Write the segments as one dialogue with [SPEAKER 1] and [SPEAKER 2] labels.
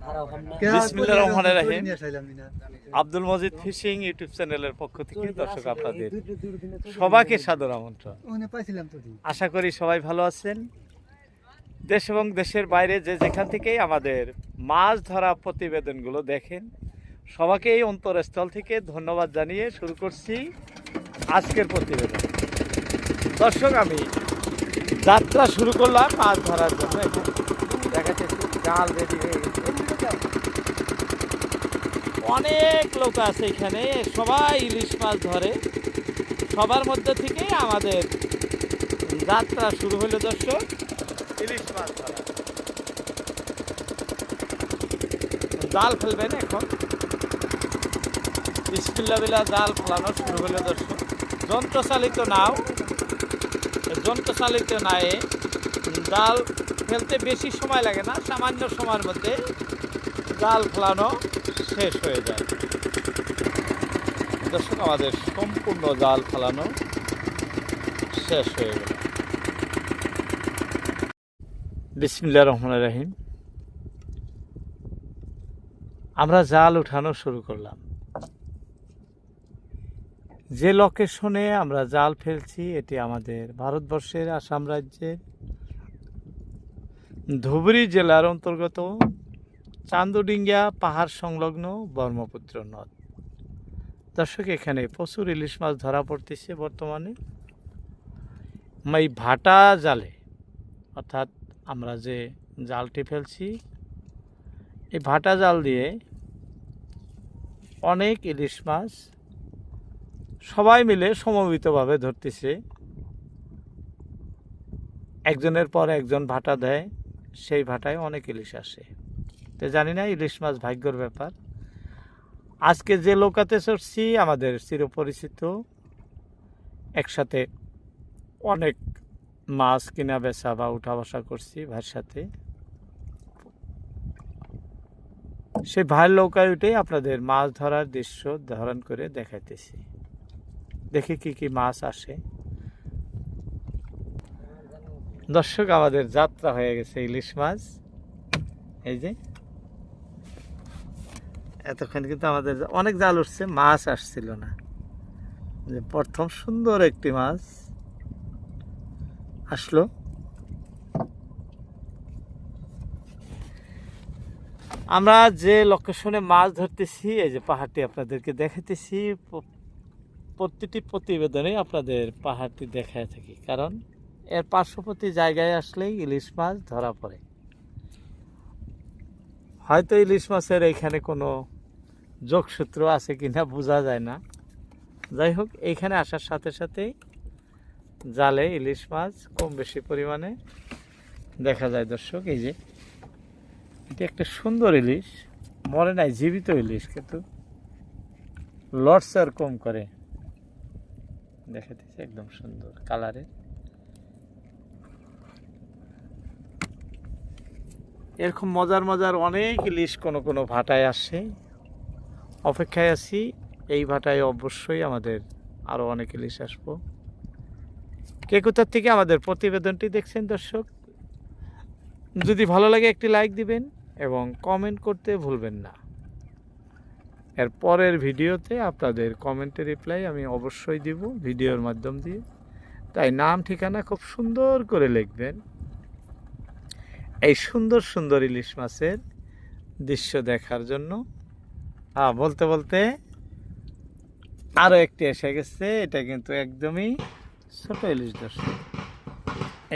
[SPEAKER 1] বিসমিল্লাহির রহমানির রহিম। Abdul Majid fishing YouTube চ্যানেলের পক্ষ থেকে দর্শক আপনাদের সবাইকে সাদর আমন্ত্রণ। আশা করি সবাই ভালো আছেন। দেশ এবং দেশের বাইরে যে যেখান থেকেই আমাদের মাছ ধরা প্রতিবেদনগুলো দেখেন, সবাইকে এই অন্তরস্থল থেকে ধন্যবাদ জানিয়ে শুরু করছি আজকের প্রতিবেদন। দর্শক, আমি যাত্রা শুরু করলাম মাছ ধরার জন্য। দেখা যাচ্ছে জাল রেডি হয়ে গেছে, অনেক লোক আছে এখানে, সবাই ইলিশ মাছ ধরে। সবার মধ্যে থেকে আমাদের যাত্রা শুরু হলো দর্শক ইলিশ মাছ ধরা। জাল ফেলবেন এখন, বিসমিল্লাহ জাল ফেলানো শুরু হলো দর্শক। যন্ত্রচালিত নায়ে জাল ফেলতে বেশি সময় লাগে না, সামান্য সময়ের মধ্যে জাল ফেলানো শেষ হয়ে যায় দর্শক। আমাদের সম্পূর্ণ জাল ফেলানো শেষ হয়ে গেল। বিসমিল্লাহির রহমানির রহিম। আমরা জাল উঠানো শুরু করলাম। যে লোকেশনে আমরা জাল ফেলছি এটি আমাদের ভারতবর্ষের আসাম রাজ্যের ধুবরী জেলার অন্তর্গত চান্দুডিঙ্গা পাহাড় সংলগ্ন ব্রহ্মপুত্র নদ। দর্শক, এখানে প্রচুর ইলিশ মাছ ধরা পড়তেছে বর্তমানে। এই ভাটা জালে, অর্থাৎ আমরা যে জালটি ফেলছি এই ভাটা জাল দিয়ে অনেক ইলিশ মাছ সবাই মিলে সমবেতভাবে ধরতেছে। একজনের পর একজন ভাটা দেয়, সেই ভাটায় অনেক ইলিশ আসে। তো জানি না, ইলিশ মাছ ভাগ্যর ব্যাপার। আজকে যে নৌকাতে চড়ছি আমাদের চিরপরিচিত, একসাথে অনেক মাছ কিনা বেচা বা উঠা বসা করছি ভাইয়ের সাথে। সেই ভাইয়ের নৌকায় উঠেই আপনাদের মাছ ধরার দৃশ্য ধারণ করে দেখাইতেছি। দেখি কি কি মাছ আসে দর্শক। আমাদের যাত্রা হয়ে গেছে ইলিশ মাছ। এই যে এতক্ষণ কিন্তু আমাদের অনেক জাল উঠছে, মাছ আসছিল না। যে প্রথম সুন্দর একটি মাছ আসলো। আমরা যে লোকেশনে মাছ ধরতেছি, এই যে পাহাড়টি আপনাদেরকে দেখাতেছি, প্রতিটি প্রতিবেদনে আপনাদের পাহাড়টি দেখায় থাকি, কারণ এর পার্শ্ববর্তী জায়গায় আসলেই ইলিশ মাছ ধরা পড়ে। হয়তো ইলিশ মাছের এইখানে কোনো যোগসূত্র আছে কিনা বোঝা যায় না। যাই হোক, এইখানে আসার সাথে সাথেই জালে ইলিশ মাছ কম বেশি পরিমাণে দেখা যায় দর্শক। এই যে এটি একটা সুন্দর ইলিশ, মরে নাই, জীবিত ইলিশ, কিন্তু লড়সার কম করে দেখাতেছে, একদম সুন্দর কালারের। এরকম মজার মজার অনেক ইলিশ কোনো কোনো ভাটায় আসে, অপেক্ষায় আছি। এই ভাটায় অবশ্যই আমাদের আরও অনেক ইলিশ আসবো। কে কোথার থেকে আমাদের প্রতিবেদনটি দেখছেন দর্শক, যদি ভালো লাগে একটি লাইক দিবেন এবং কমেন্ট করতে ভুলবেন না। এর পরের ভিডিওতে আপনাদের কমেন্টের রিপ্লাই আমি অবশ্যই দিব ভিডিওর মাধ্যম দিয়ে। তাই নাম ঠিকানা খুব সুন্দর করে লিখবেন। এই সুন্দর সুন্দর ইলিশ মাছের দৃশ্য দেখার জন্য। বলতে বলতে আরও একটি এসে গেছে। এটা কিন্তু একদমই ছোট ইলিশ দর্শক।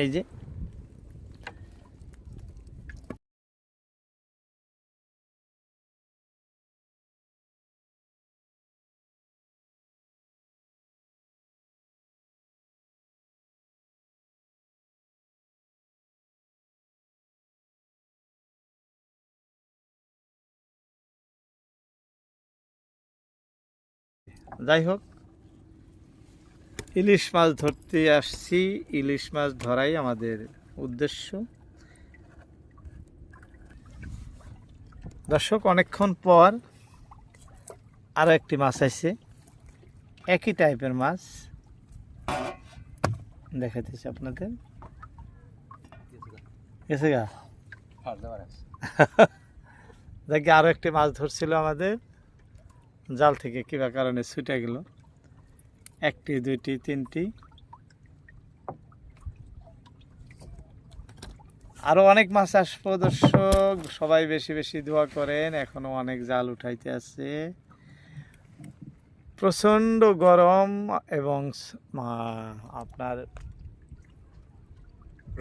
[SPEAKER 1] এই যে যাই হোক, ইলিশ মাছ ধরতে আসছি, ইলিশ মাছ ধরাই আমাদের উদ্দেশ্য দর্শক। অনেকক্ষণ পর আরও একটি মাছ আছে, একই টাইপের মাছ দেখাতেছি আপনাদের। গেছে গা দেখি আরও একটি মাছ ধরছিল আমাদের জাল থেকে কিবা কারণে ছুটে গেল। একটি, দুইটি, তিনটি, আরো অনেক মাছ আসবো দর্শক। সবাই বেশি বেশি দোয়া করেন। এখনো অনেক জাল উঠাইতে আছে। প্রচণ্ড গরম এবং আপনার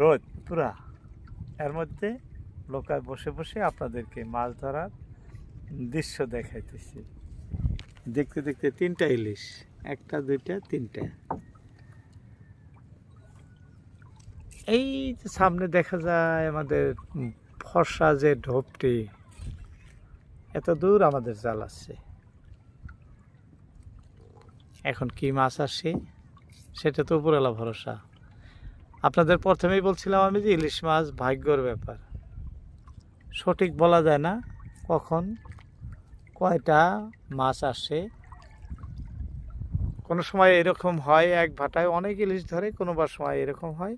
[SPEAKER 1] রোদ পুরা, এর মধ্যে লোকায় বসে বসে আপনাদেরকে মাছ ধরার দৃশ্য দেখাইতেছি। দেখতে দেখতে 3টা ইলিশ, 1টা 2টা 3টা। এই যে সামনে দেখা যায় আমাদের ফর্সা যে ঢোপটি, এত দূর আমাদের জাল আছে। এখন কি মাছ আসে সেটা তো উপরওয়ালা ভরসা। আপনাদের প্রথমেই বলছিলাম আমি যে ইলিশ মাছ ভাগ্যর ব্যাপার, সঠিক বলা যায় না কখন কয়টা মাছ আসে। কোনো সময় এরকম হয় এক ভাটায় অনেক ইলিশ ধরে, কোনো সময় এরকম হয়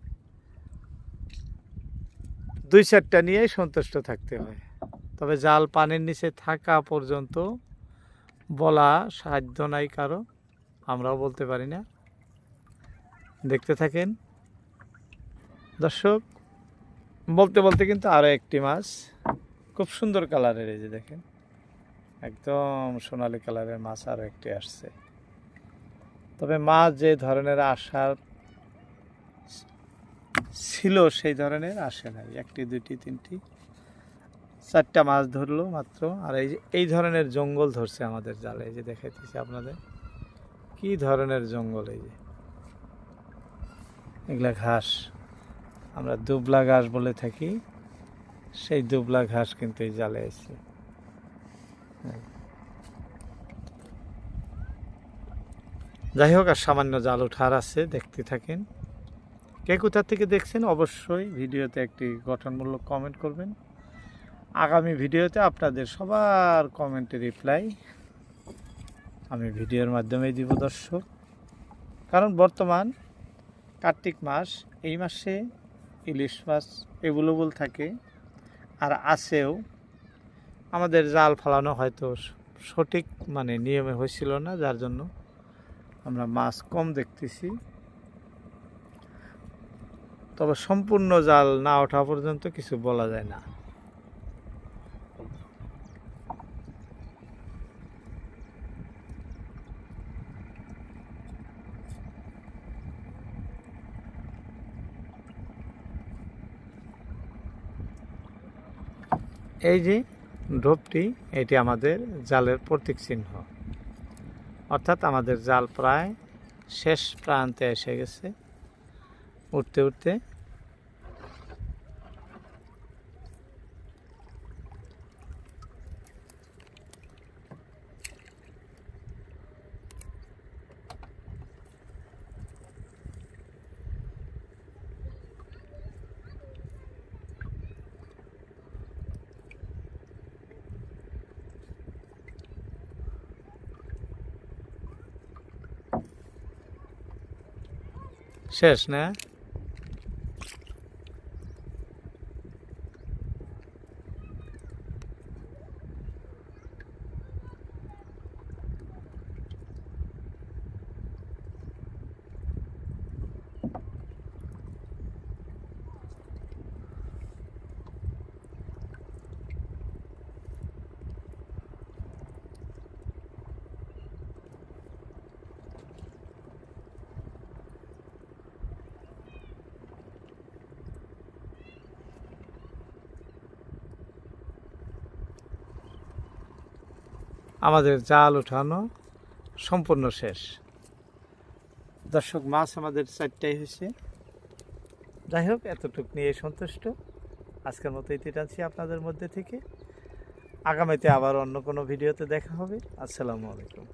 [SPEAKER 1] 2-4টা নিয়েই সন্তুষ্ট থাকতে হয়। তবে জাল পানির নিচে থাকা পর্যন্ত বলা সাধ্য নাই কারো, আমরাও বলতে পারি না। দেখতে থাকেন দর্শক। বলতে বলতে কিন্তু আরও একটি মাছ খুব সুন্দর কালারের, এই যে দেখেন একদম সোনালী কালারের মাছ আরও একটি আসছে। তবে মাছ যে ধরনের আসার ছিল সেই ধরনের আসে নাই। 1টি, 2টি, 3টি, 4টা মাছ ধরলো মাত্র। আর এই যে এই ধরনের জঙ্গল ধরছে আমাদের জালে, এই যে দেখাইতেছি আপনাদের কি ধরনের জঙ্গল। এই যে এগুলা ঘাস, আমরা দুবলা ঘাস বলে থাকি, সেই দুবলা ঘাস কিন্তু এই জালে আছে। যাই হোক, আর সামান্য জাল ওঠার আছে, দেখতে থাকেন। কে কোথা থেকে দেখছেন অবশ্যই ভিডিওতে একটি গঠনমূলক কমেন্ট করবেন। আগামী ভিডিওতে আপনাদের সবার কমেন্টে রিপ্লাই আমি ভিডিওর মাধ্যমেই দিব দর্শক। কারণ বর্তমান কার্তিক মাস, এই মাসে ইলিশ মাছ অ্যাভেলেবল থাকে আর আছেও। আমাদের জাল ফালানো হয়তো সঠিক নিয়মে হয়েছিল না, যার জন্য আমরা মাছ কম দেখতেছি। তবে সম্পূর্ণ জাল না ওঠা পর্যন্ত কিছু বলা যায় না। এই যে ঢোপটি, এটি আমাদের জালের প্রতীক চিহ্ন, অর্থাৎ আমাদের জাল প্রায় শেষ প্রান্তে এসে গেছে উঠতে উঠতে। শেষ না? আমাদের জাল উঠানো সম্পূর্ণ শেষ দর্শক। মাছ আমাদের 4টাই হয়েছে। যাই হোক, এতটুক নিয়ে সন্তুষ্ট। আজকের মতো ইতি টানছি আপনাদের মধ্যে থেকে। আগামীতে আবার অন্য কোনো ভিডিওতে দেখা হবে। আসসালামু আলাইকুম।